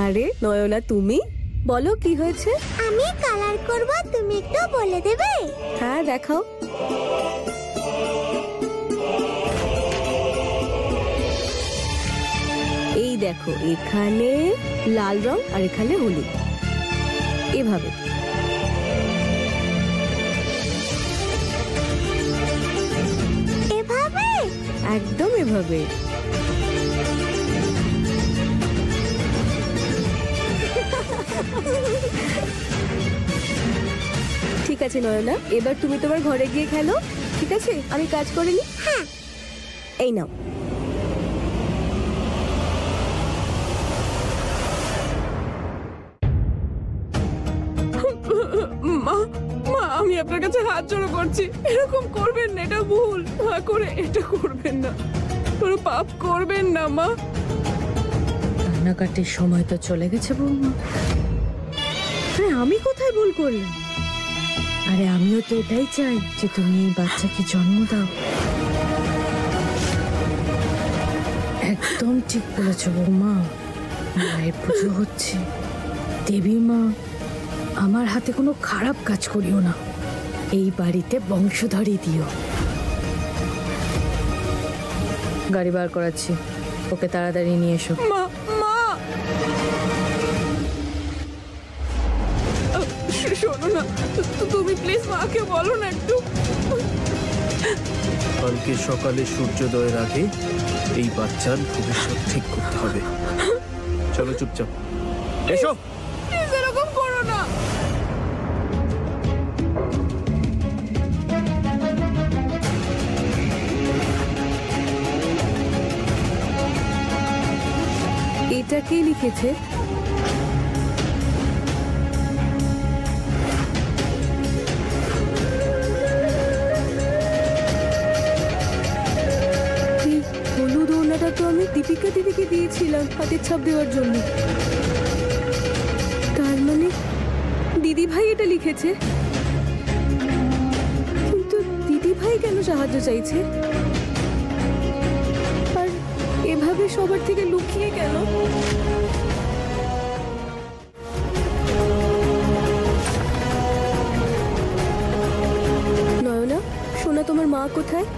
আরে নয়না, তুমি বলো কি হয়েছে? আমি কালার করব, তুমি একটু বলে দেবে? হ্যাঁ, দেখাও। এই দেখো, এখানে লাল রং আর এখানে হলুদ, এভাবে। এভাবে? একদম এভাবে। ঠিক আছে নয়না, এবার তুমি তোমার ঘরে গিয়ে খেলো, ঠিক আছে? আমি কাজ করে নি। হ্যাঁ। এই নাও। মা মা, আমি আপনার কাছে হাত জোড়ো করছি, এরকম করবেন না, এটা ভুল। দয়া করে এটা করবেন না, কোনো পাপ করবেন না মা। কান্নাকাটির সময় তো চলে গেছে বৌমা। হ্যাঁ, আমি কোথায় ভুল করলাম? আরে আমিও তো এটাই চাই যে তুমি এই বাচ্চাকে জন্ম দাও। একদম ঠিক বলেছ বৌমা। মায়ের পুজো হচ্ছে, দেবী মা আমার হাতে কোনো খারাপ কাজ করিও না, এই বাড়িতে বংশধরই দিও। গাড়ি বার করাচ্ছি, ওকে তাড়াতাড়ি নিয়ে এসো। মা মা, শোনো না, তুমি প্লিজ মাকে বলো না একটু। কালকে সকালে সূর্যোদয়ের আগে এই বাচ্চার ভবিষ্যৎ ঠিক করতে হবে। চলো চুপচাপ এসো। প্লিজ এরকম করো না। এটা কে লিখেছে? হলুদ ওড়নাটা তো আমি দীপিকা দিদিকে দিয়েছিলাম হাতের ছাপ দেওয়ার জন্য। তার মানে দিদি ভাই এটা লিখেছে। কিন্তু দিদি ভাই কেন সাহায্য চাইছে? আর এভাবে সবার থেকে লুকিয়ে কেন? নয়না, সোনা, তোমার মা কোথায়?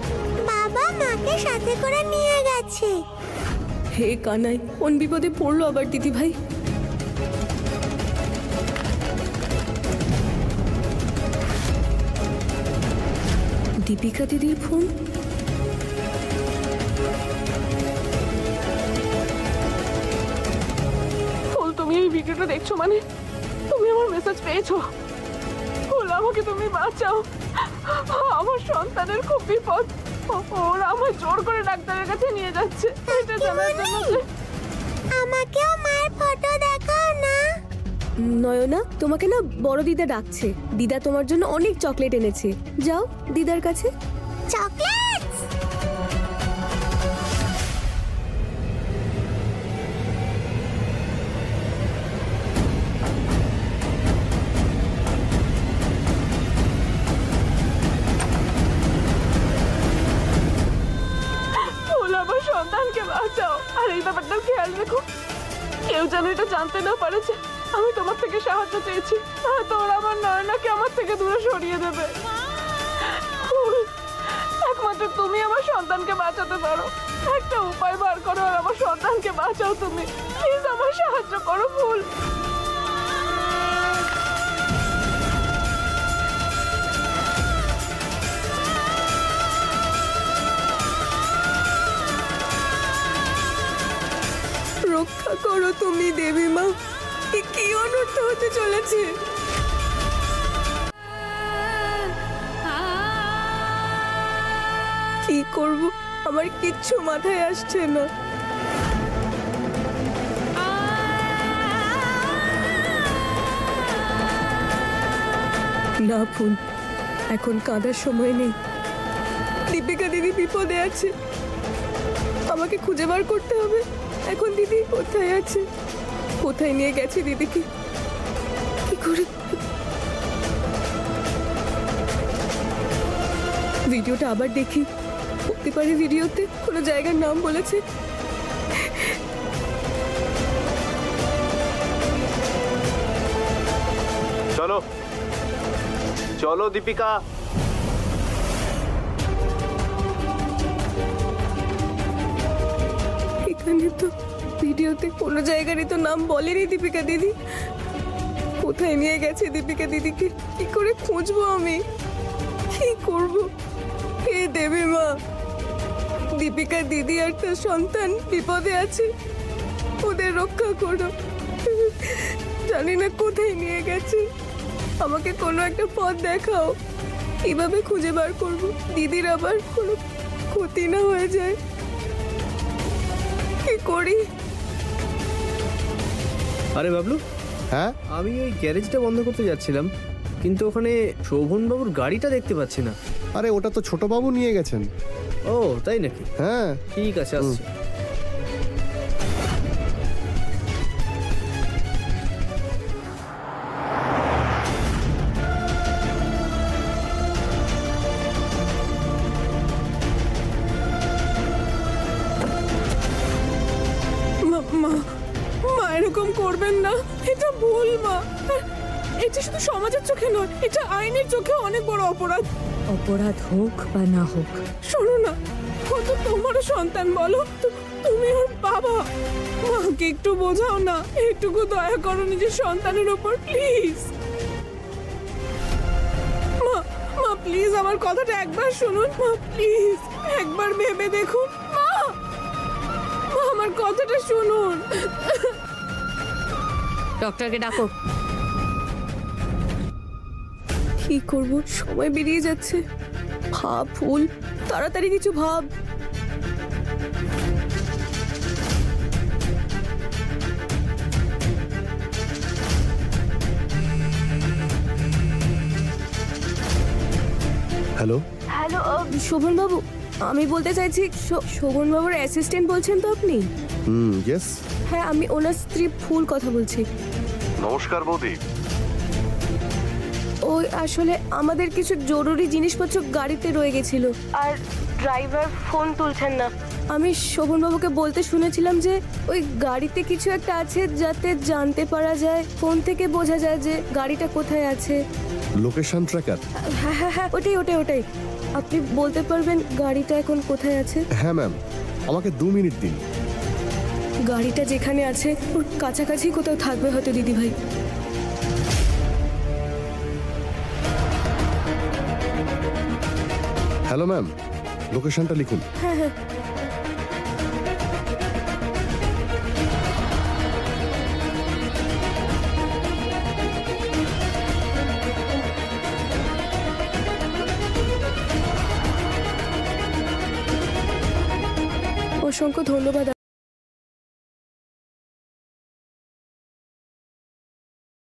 বাবা মাকে সাথে করে নিয়ে গেছে। হে কানাই, কোন বিপদে পড়লো আবার দিদি ভাই? দীপিকা দিদির ফোন। ফুল, তুমি এই ভিডিওটা দেখছো মানে তুমি আমার মেসেজ পেয়েছো? ফুল, আমাকে তুমি বাঁচাও, আমার সন্তানের খুব বিপদ। ওরা আমায় জোর করে ডাক্তারের কাছে নিয়ে যাচ্ছে এটা জানার জন্য যে। আমাকেও মায়ের ফটো দেখাও না। নয়না, তোমাকে না বড় দিদা ডাকছে। দিদা তোমার জন্য অনেক চকলেট এনেছে, যাও দিদার কাছে। চকলেট? ফুল, আমার সন্তানকে বাঁচাও, আর এই ব্যাপারটার খেয়াল রেখো, কেউ যেন এটা জানতে না পারে যে আমি তোমার থেকে সাহায্য চেয়েছি। হয়তো ওরা আমার নয়নাকে আমার থেকে দূরে সরিয়ে দেবে। ফুল, একমাত্র তুমি আমার সন্তানকে বাঁচাতে পারো, একটা উপায় বার করো আর আমার সন্তানকে বাঁচাও। তুমি প্লিজ আমার সাহায্য করো ফুল। রক্ষা করো তুমি দেবী মা, কি অনর্থ হতে চলেছে? কি করব, আমার কিচ্ছু মাথায় আসছে না। না ফুল, এখন কাঁদার সময় নেই। দীপিকা দিদি বিপদে আছে, আমাকে খুঁজে বার করতে হবে। এখন দিদি কোথায় আছে, কোথায় নিয়ে গেছে দিদিকে, কি করে? ভিডিওটা আবার দেখি, হতে পারে ভিডিওতে কোনো জায়গার নাম বলেছে। চলো দীপিকা। এখানে তো ভিডিওতে কোনো জায়গারই তো নাম বলেনি দীপিকা দিদি। কোথায় নিয়ে গেছে দীপিকা দিদিকে? কি করে খুঁজবো আমি? কি করব? হে দেবী মা, দীপিকা দিদি আর তার সন্তান বিপদে আছে, ওদের রক্ষা করো। জানি না কোথায় নিয়ে গেছে, আমাকে কোনো একটা পথ দেখাও। কিভাবে খুঁজে বার করব? দিদির আবার কোনো ক্ষতি না হয়ে যায়। কি করি? আরে বাবলু, হ্যাঁ, আমি ওই গ্যারেজটা বন্ধ করতে যাচ্ছিলাম, কিন্তু ওখানে শোভনবাবুর গাড়িটা দেখতে পাচ্ছি না। আরে ওটা তো ছোটবাবু নিয়ে গেছেন। ও তাই নাকি? হ্যাঁ, ঠিক আছে, আসছি। মা মা মা, এরকম করবেন না, এটা ভুল মা। এটা শুধু সমাজের চোখে নয়, এটা আইনের চোখে অনেক বড় অপরাধ। অপরাধ হোক বা না হোক, শোনো না, ও তো তোমারও সন্তান, বলো তুমি ওর বাবা। মাকে একটু বোঝাও না, একটুকু দয়া করো নিজের সন্তানের উপর, প্লিজ। মা মা প্লিজ, আমার কথাটা একবার শুনুন মা, প্লিজ একবার ভেবে দেখুন মা। মা, আমার কথাটা শুনুন। ডক্টরকে ডাকো। কি করব, সময় বেরিয়ে যাচ্ছে। ভাব ফুল, তাড়াতাড়ি কিছু ভাব। হ্যালো। হ্যালো শোভন বাবু, আমি বলতে চাইছি শোভন বাবুর অ্যাসিস্ট্যান্ট বলছেন তো আপনি? ইয়েস। হ্যাঁ, আমি ওনার স্ত্রী ফুল কথা বলছি। নমস্কার বৌদি। ওই আসলে আমাদের কিছু জরুরি জিনিসপত্র গাড়িতে রয়ে গেছিল, আর ড্রাইভার ফোন তুলছেন না। আমি শোভনবাবুকে বলতে শুনেছিলাম যে ওই গাড়িতে কিছু একটা আছে, যাতে জানতে পারা যায়, ফোন থেকে বোঝা যায় যে গাড়িটা কোথায় আছে। Location tracker. হ্যাঁ হ্যাঁ হ্যাঁ, ওটাই। আপনি বলতে পারবেন গাড়িটা এখন কোথায় আছে? হ্যাঁ ম্যাম, আমাকে 2 মিনিট দিন। গাড়িটা যেখানে আছে ওর কাছাকাছি কোথাও থাকবে হয়তো দিদি ভাই। হ্যালো ম্যাম, লোকেশনটা লিখুন। হ্যাঁ হ্যাঁ, অসংখ্য ধন্যবাদ।